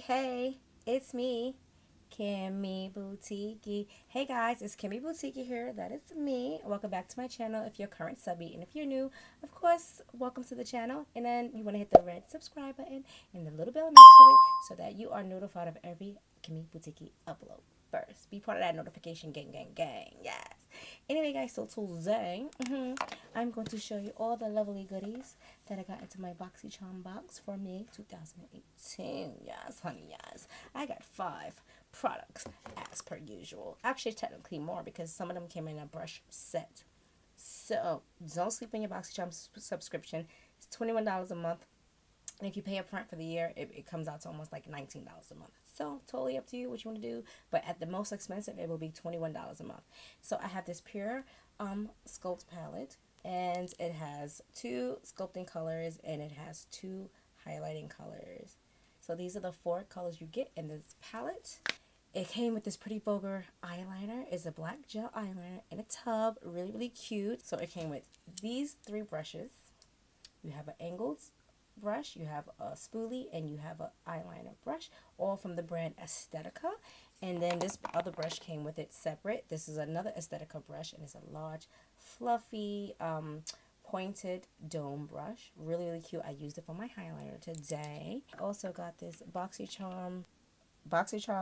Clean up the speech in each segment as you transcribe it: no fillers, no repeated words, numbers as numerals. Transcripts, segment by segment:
Hey, it's me, Kimmy Boutiki. Hey guys, it's Kimmy Boutiki here. That is me. Welcome back to my channel if you're current subby. And if you're new, of course, welcome to the channel. And then you want to hit the red subscribe button and the little bell next to it so that you are notified of every Kimmy Boutiki upload first. Be part of that notification gang, gang, gang. Yes. Anyway, guys, so today, I'm going to show you all the lovely goodies that I got into my Boxy Charm box for May 2018. Yes, honey, yes. I got 5 products as per usual. Actually, technically more because some of them came in a brush set. So, don't sleep on your Boxy Charm subscription. It's $21 a month. And if you pay up front for the year, it comes out to almost like $19 a month. So, totally up to you what you want to do. But at the most expensive, it will be $21 a month. So, I have this Pure Sculpt palette. And it has 2 sculpting colors. And it has 2 highlighting colors. So, these are the 4 colors you get in this palette. It came with this pretty Vulgar eyeliner. It's a black gel eyeliner in a tub. Really, really cute. So, it came with these 3 brushes. You have an angled brush, you have a spoolie, and you have an eyeliner brush, all from the brand Aesthetica. And then this other brush came with it separate. This is another Aesthetica brush, and it's a large, fluffy, pointed dome brush. Really, really cute. I used it for my highlighter today. I also got this BoxyCharm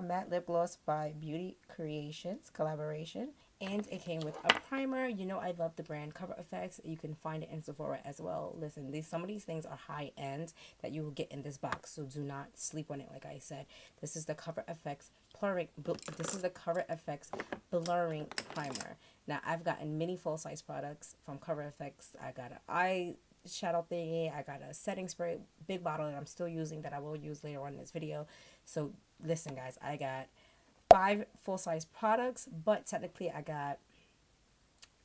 Matte Lip Gloss by Beauty Creations collaboration. And it came with a primer. You know I love the brand Cover FX. You can find it in Sephora as well. Listen, some of these things are high end that you will get in this box, so do not sleep on it. Like I said, this is the Cover FX blurring. This is the Cover FX blurring primer. Now I've gotten many full size products from Cover FX. I got an eyeshadow thingy. I got a setting spray, big bottle that I'm still using that I will use later on in this video. So listen, guys, I got 5 full-size products, but technically I got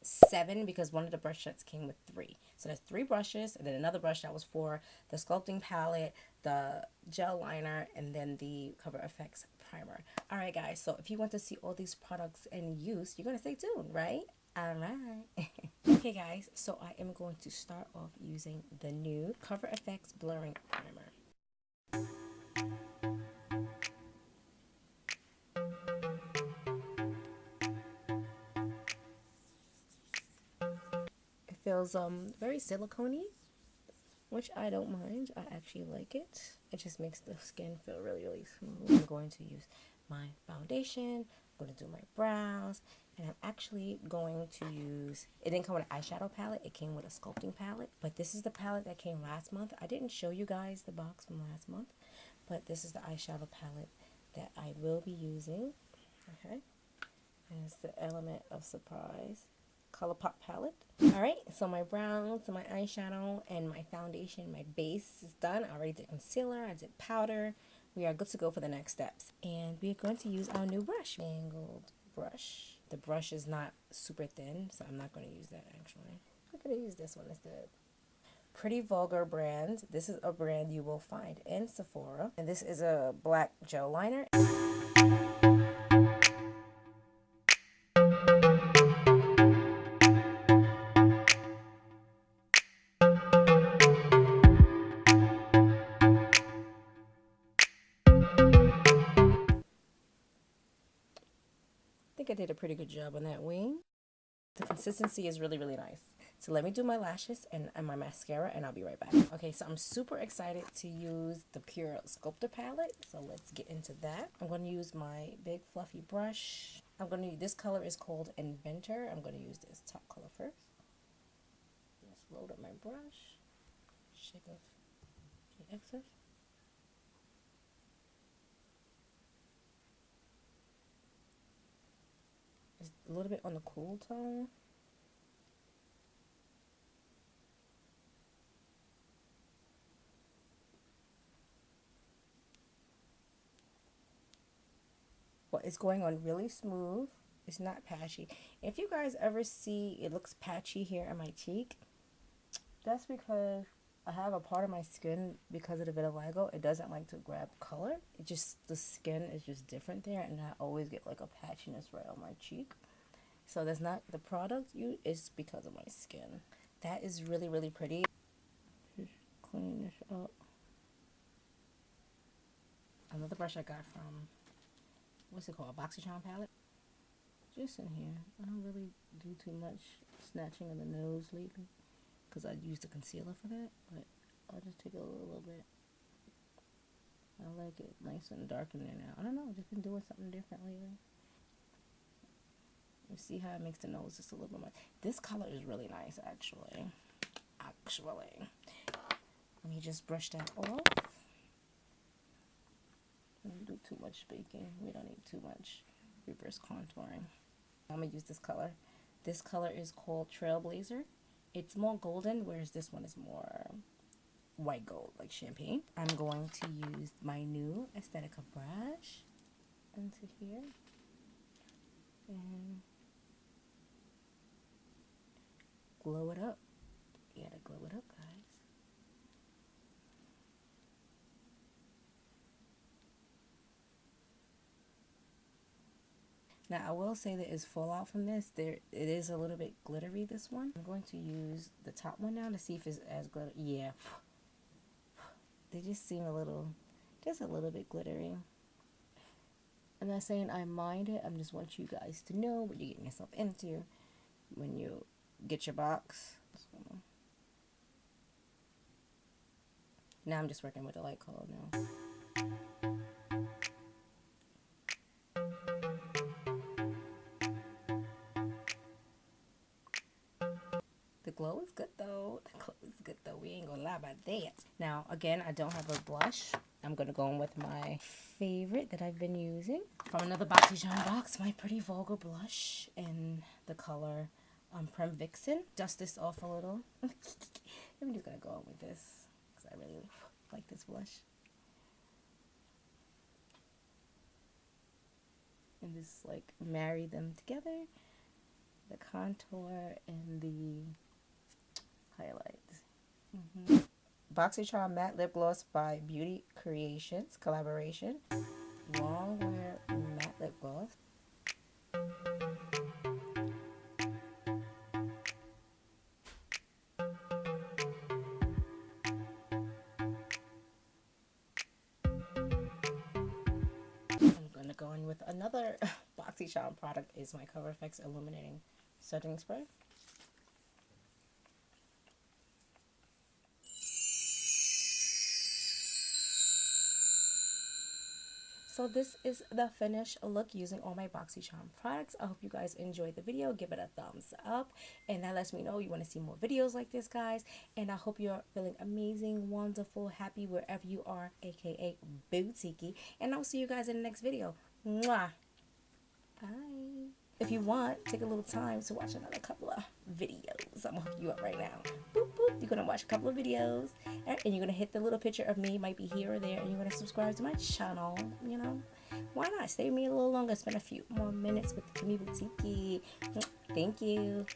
7 because one of the brush sets came with 3. So there's 3 brushes, and then another brush that was for the sculpting palette, the gel liner, and then the Cover FX primer. All right, guys, so if you want to see all these products in use, you're going to stay tuned, right? All right. Okay, guys, so I am going to start off using the new Cover FX blurring primer. Feels very silicone-y, which I don't mind. I actually like it. It just makes the skin feel really, really smooth. I'm going to use my foundation. I'm going to do my brows, and I'm actually going to use, it didn't come with an eyeshadow palette, it came with a sculpting palette, but this is the palette that came last month. I didn't show you guys the box from last month, but this is the eyeshadow palette that I will be using. Okay, and it's the Element of Surprise ColourPop palette. Alright, so my brows, my eyeshadow, and my foundation, my base is done. I already did concealer, I did powder. We are good to go for the next steps. And we're going to use our new brush, angled brush. The brush is not super thin, so I'm not going to use that actually. I'm going to use this one instead. Pretty Vulgar brand. This is a brand you will find in Sephora. And this is a black gel liner. I think I did a pretty good job on that wing. The consistency is really, really nice. So let me do my lashes and my mascara, and I'll be right back. Okay, so I'm super excited to use the Pure Sculptor palette. So let's get into that. I'm going to use my big fluffy brush. This color is called Inventor. I'm going to use this top color first. Just load up my brush. Shake off the excess. A little bit on the cool tone. Well, it's going on really smooth. It's not patchy. If you guys ever see it looks patchy here on my cheek, that's because I have a part of my skin, because of the vitiligo, it doesn't like to grab color. The skin is just different there, and I always get like a patchiness right on my cheek. So that's not the product it's because of my skin. That is really, really pretty. Just clean this up. another brush I got from, what's it called, a Boxy Charm palette. Just in here. I don't really do too much snatching of the nose lately because I used the concealer for that, but I'll just take a little bit. I like it nice and dark in there now. I don't know, I've just been doing something different lately. You see how it makes the nose just a little bit more. This color is really nice, actually. Let me just brush that off. Don't do too much baking. We don't need too much reverse contouring. I'm gonna use this color. This color is called Trailblazer. It's more golden, whereas this one is more white gold, like champagne. I'm going to use my new Aesthetica brush into here and glow it up. You gotta glow it up, guys. Now, I will say that is fallout from this. It is a little bit glittery, this one. I'm going to use the top one now to see if it's as glittery. Yeah. They just seem just a little bit glittery. I'm not saying I mind it. I just want you guys to know what you're getting yourself into when you get your box. Now I'm just working with the light color now. The glow is good though. The glow is good though. We ain't gonna lie about that. Now, again, I don't have a blush. I'm gonna go in with my favorite that I've been using from another Boxy Charm box, my pretty Vulgar blush in the color Prim Vixen. Dust this off a little. I'm just gonna go in with this because I really like this blush. And just like marry them together. The contour and the highlights. Boxy Charm Matte Lip Gloss by Beauty Creations collaboration. Long wear matte lip gloss. I'm gonna go in with another Boxy Charm product. Is my Cover FX Illuminating Setting Spray. So this is the finished look using all my Boxy Charm products. I hope you guys enjoyed the video. Give it a thumbs up. And that lets me know you want to see more videos like this, guys. And I hope you're feeling amazing, wonderful, happy wherever you are, aka Boutiki. And I'll see you guys in the next video. Mwah. Bye. If you want, take a little time to watch another couple of videos. I'm gonna hook you up right now. Boop, boop. You're gonna watch a couple of videos, and you're gonna hit the little picture of me, might be here or there, and you're gonna subscribe to my channel. You know, why not? Stay with me a little longer. Spend a few more minutes with KimmyBoutiki. Thank you.